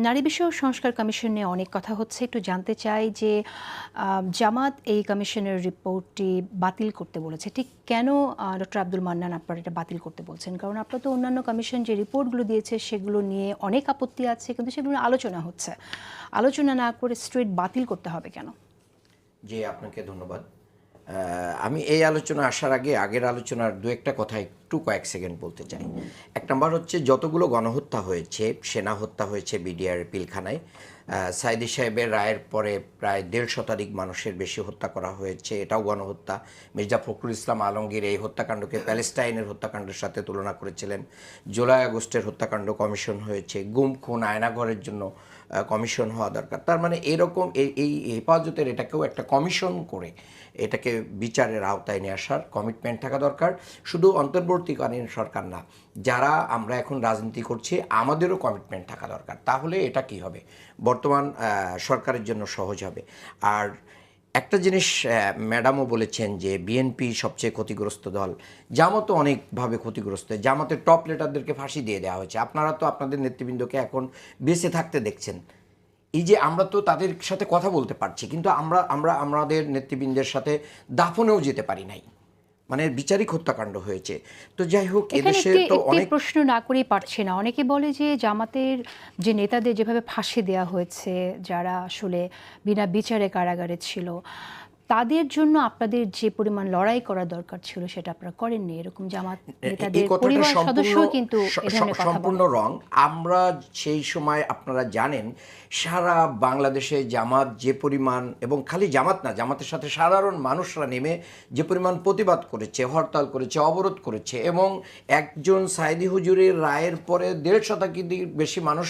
নারী বিষয়ক সংস্কার কমিশন নিয়ে অনেক কথা হচ্ছে। একটু জানতে চাই যে জামাত এই কমিশনের রিপোর্টটি বাতিল করতে বলেছে। ঠিক কেন ডক্টর আব্দুল মান্নান আপনারা এটা বাতিল করতে বলছেন? কারণ আপনারা তো অন্যান্য কমিশন যে রিপোর্টগুলো দিয়েছে সেগুলো নিয়ে অনেক আপত্তি আছে, কিন্তু সেগুলো নিয়ে আলোচনা হচ্ছে। আলোচনা না করে স্ট্রেট বাতিল করতে হবে কেন? জি, আপনাকে ধন্যবাদ। আমি এই আলোচনা আসার আগে আগের আলোচনার দু একটা কথা একটু কয়েক সেকেন্ড বলতে চাই। এক নম্বর হচ্ছে, যতগুলো গণহত্যা হয়েছে, সেনা হত্যা হয়েছে বিডিআর পিলখানায়, সাইদি সাহেবের রায়ের পরে প্রায় ১.৫ শতাধিক মানুষের বেশি হত্যা করা হয়েছে, এটাও গণহত্যা। মির্জা ফখরুল ইসলাম আলমগীর এই হত্যাকাণ্ডকে প্যালেস্টাইনের হত্যাকাণ্ডের সাথে তুলনা করেছিলেন। জুলাই আগস্টের হত্যাকাণ্ড কমিশন হয়েছে, গুম খুন আয়নাঘরের জন্য কমিশন হওয়া দরকার। তার মানে এরকম এই হেফাজতের এটাকেও একটা কমিশন করে এটাকে বিচারের আওতায় নিয়ে আসার কমিটমেন্ট থাকা দরকার। শুধু অন্তর্বর্তীকালীন সরকার না, যারা আমরা এখন রাজনীতি করছি আমাদেরও কমিটমেন্ট থাকা দরকার। তাহলে এটা কি হবে, বর্তমান সরকারের জন্য সহজ হবে। আর একটা জিনিস ম্যাডামও বলেছেন যে বিএনপি সবচেয়ে ক্ষতিগ্রস্ত দল, জামাতও অনেকভাবে ক্ষতিগ্রস্ত। জামাতের টপ লিডারদেরকে ফাঁসি দিয়ে দেওয়া হয়েছে। আপনারা তো আপনাদের নেতৃবৃন্দকে এখন বেঁচে থাকতে দেখছেন। এই যে আমরা তো তাদের সাথে কথা বলতে পারছি, কিন্তু আমাদের নেতৃবৃন্দের সাথে দাফনেও যেতে পারি নাই। মানে বিচারিক হত্যাকাণ্ড হয়েছে। তো যাই হোক, এদেশে তো অনেক প্রশ্ন না করেই পারছে না। অনেকে বলে যে জামাতের যে নেতাদের যেভাবে ফাঁসি দেওয়া হয়েছে, যারা আসলে বিনা বিচারে কারাগারে ছিল, তাদের জন্য আপনাদের যে পরিমাণ লড়াই করা দরকার ছিল সেটা আপনারা করেননি। এরকম জামাত নেতাদের পরিবার সদস্য কিন্তু এই ধরনের কথা সম্পূর্ণ বলে। রং। আমরা সেই সময়, আপনারা জানেন, সারা বাংলাদেশে জামাত যে পরিমাণ, এবং খালি জামাত না, জামাতের সাথে সাধারণ মানুষরা নেমে যে পরিমাণ প্রতিবাদ করেছে, হরতাল করেছে, অবরোধ করেছে, এবং একজন সাইদি হুজুরের রায়ের পরে ১.৫ শতাধিক বেশি মানুষ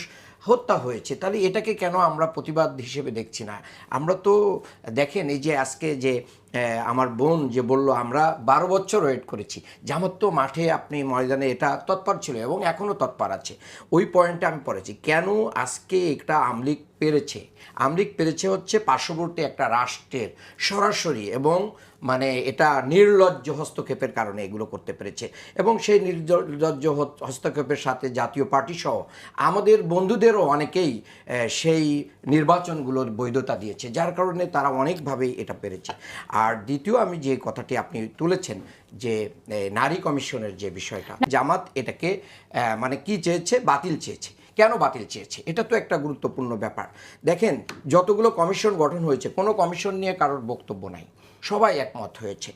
হত্যা হয়েছে। তাহলে এটাকে কেন আমরা প্রতিবাদ হিসেবে দেখছি না? আমরা তো দেখেন, এই যে আজকে যে আমার বোন যে বলল আমরা ১২ বছর ওয়েট করেছি, জামাত তো মাঠে, আপনি ময়দানে এটা তৎপর ছিল এবং এখনও তৎপর আছে। ওই পয়েন্টে আমি পড়েছি কেন আজকে একটা আমলিগ পেরেছে হচ্ছে পার্শ্ববর্তী একটা রাষ্ট্রের সরাসরি এবং মানে এটা নির্লজ্জ হস্তক্ষেপের কারণে এগুলো করতে পেরেছে। এবং সেই নির্লজ্জ হস্তক্ষেপের সাথে জাতীয় পার্টি সহ আমাদের বন্ধুদেরও অনেকেই সেই নির্বাচনগুলোর বৈধতা দিয়েছে, যার কারণে তারা অনেকভাবেই এটা পেরেছে। আর দ্বিতীয়, আমি যে কথাটি আপনি তুলেছেন যে নারী কমিশনের যে বিষয়টা, জামাত এটাকে মানে কি চেয়েছে, বাতিল চেয়েছে। কেন বাতিল চেয়েছে, এটা তো একটা গুরুত্বপূর্ণ ব্যাপার। দেখেন, যতগুলো কমিশন গঠন হয়েছে, কোনো কমিশন নিয়ে কারোর বক্তব্য নাই, সবাই একমত হয়েছে।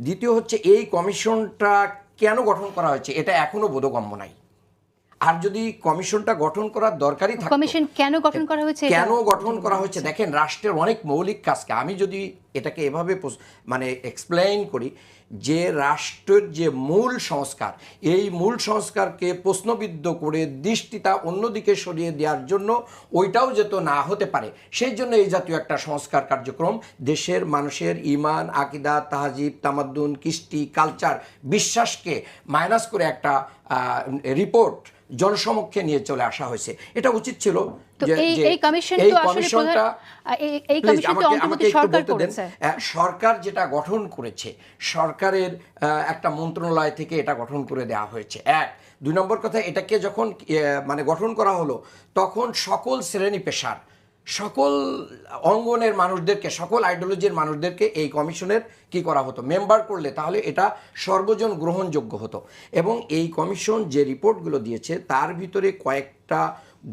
দ্বিতীয় হচ্ছে, এই কমিশনটা কেন গঠন করা হয়েছে এটা এখনও বোধগম্য নাই। আর যদি কমিশনটা গঠন করার দরকারই থাকে, কমিশন কেন গঠন করা হয়েছে, দেখেন, রাষ্ট্রের অনেক মৌলিক কাজকে আমি যদি এটাকে এভাবে মানে এক্সপ্লেইন করি, যে রাষ্ট্রের যে মূল সংস্কার, এই মূল সংস্কারকে প্রশ্নবিদ্ধ করে দৃষ্টিটা অন্যদিকে সরিয়ে দেওয়ার জন্য, ওইটাও যেত না হতে পারে, সেই জন্য এই জাতীয় একটা সংস্কার কার্যক্রম দেশের মানুষের ঈমান, আকীদা, তাহজিব, তামাদ্দুন, কৃষ্টি, কালচার, বিশ্বাসকে মাইনাস করে একটা রিপোর্ট জনসমক্ষে নিয়ে চলে আসা হয়েছে। এটা উচিত ছিল যে সরকার যেটা গঠন করেছে, সরকারের একটা মন্ত্রণালয় থেকে এটা গঠন করে দেওয়া হয়েছে। এক, ২ নম্বর কথা, এটাকে যখন মানে গঠন করা হলো, তখন সকল শ্রেণী পেশার, সকল অঙ্গনের মানুষদেরকে, সকল আইডিওলজির মানুষদেরকে এই কমিশনের কি করা হতো, মেম্বার করলে তাহলে এটা সর্বজন গ্রহণযোগ্য হতো। এবং এই কমিশন যে রিপোর্টগুলো দিয়েছে তার ভিতরে কয়েকটা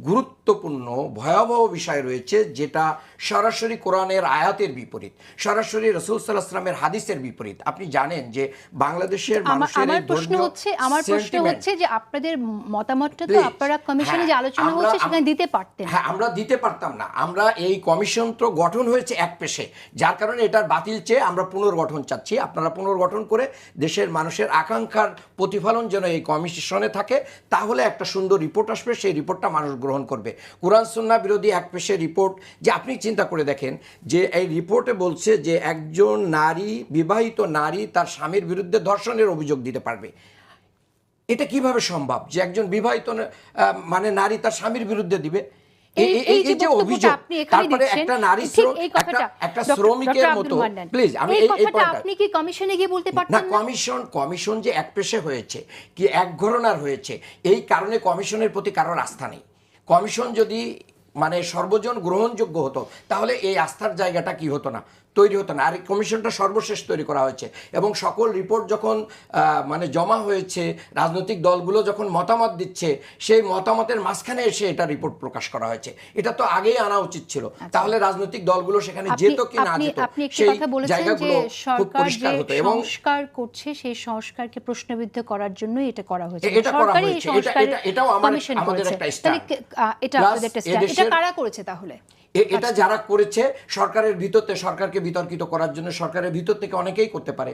গুরুত্বপূর্ণ ভয়াবহ বিষয় রয়েছে, যেটা সরাসরি কোরআনের আয়াতের বিপরীত, সরাসরি রাসূল সাল্লাল্লাহু আলাইহি ওয়াসাল্লামের হাদিসের বিপরীত। আপনি জানেন যে বাংলাদেশের মানুষের আমার প্রশ্ন হচ্ছে যে আপনাদের মতামতটা তো আপনারা কমিশনে যে আলোচনা হচ্ছে সেখানে দিতে পারতেন। হ্যাঁ, আমরা দিতে পারতাম না। আমরা এই কমিশন তো গঠন হয়েছে এক পেশে, যার কারণে এটার বাতিল চেয়ে আমরা পুনর্গঠন চাচ্ছি। আপনারা পুনর্গঠন করে দেশের মানুষের আকাঙ্ক্ষার প্রতিফলন যেন এই কমিশনে থাকে, তাহলে একটা সুন্দর রিপোর্ট আসবে, সেই রিপোর্টটা মানুষ গ্রহণ করবে। কোরআন সুন্নাহ বিরোধী এক পেশে রিপোর্ট, যে আপনি চিন্তা করে দেখেন যে এই রিপোর্টে বলছে যে একজন নারী, বিবাহিত নারী তার স্বামীর বিরুদ্ধে ধর্ষণের অভিযোগ দিতে পারবে। এটা কিভাবে সম্ভব যে একজন বিবাহিত মানে নারী তার স্বামীর বিরুদ্ধে দিবে? এই যে অভিযোগ, তারপরে একটা নারী, একটা শ্রমিকের মতো, প্লিজ, আমি এই পয়েন্টটা, আপনি কি কমিশনে গিয়ে বলতে পারতেন না? কমিশন যে এক পেশে হয়েছে, কি এক ঘরানার হয়েছে, এই কারণে কমিশনের প্রতি কারোর আস্থা নেই। কমিশন যদি মানে সর্বজন গ্রহণযোগ্য হতো তাহলে এই আস্থার জায়গাটা কি হতো না, তৈরি হতো না। আর এই কমিশনটা সর্বশেষ তৈরি করা হয়েছে এবং সকল রিপোর্ট যখন মানে জমা হয়েছে, রাজনৈতিক দলগুলো যখন মতামত দিচ্ছে, সেই মতামতের মাঝখানে এসে এটা রিপোর্ট প্রকাশ করা হয়েছে। এটা তো আগেই আনা উচিত ছিল, তাহলে রাজনৈতিক দলগুলো সেখানে যেত কি না যেত আপনি একটি সেই কথা বলেছেন যে জায়গাগুলো খুব সরকার পরিষ্কার যে হতো। এবং সংস্কার করছে সেই সংস্কারকে প্রশ্নবিদ্ধ করার জন্যই এটা করা হয়েছে, এটা করা সরকারই এই হয়েছে। সংস্কারের এটাও কমিশন আমাদের করেছে। একটা তাহলে স্ট্যান্ড। এটা আপনাদের একটা স্ট্যান্ড। এটা কারা করেছে তাহলে? এটা যারা করেছে সরকারের ভিতর থেকে, সরকারকে বিতর্কিত করার জন্য সরকারের ভিতর থেকে অনেকেই করতে পারে।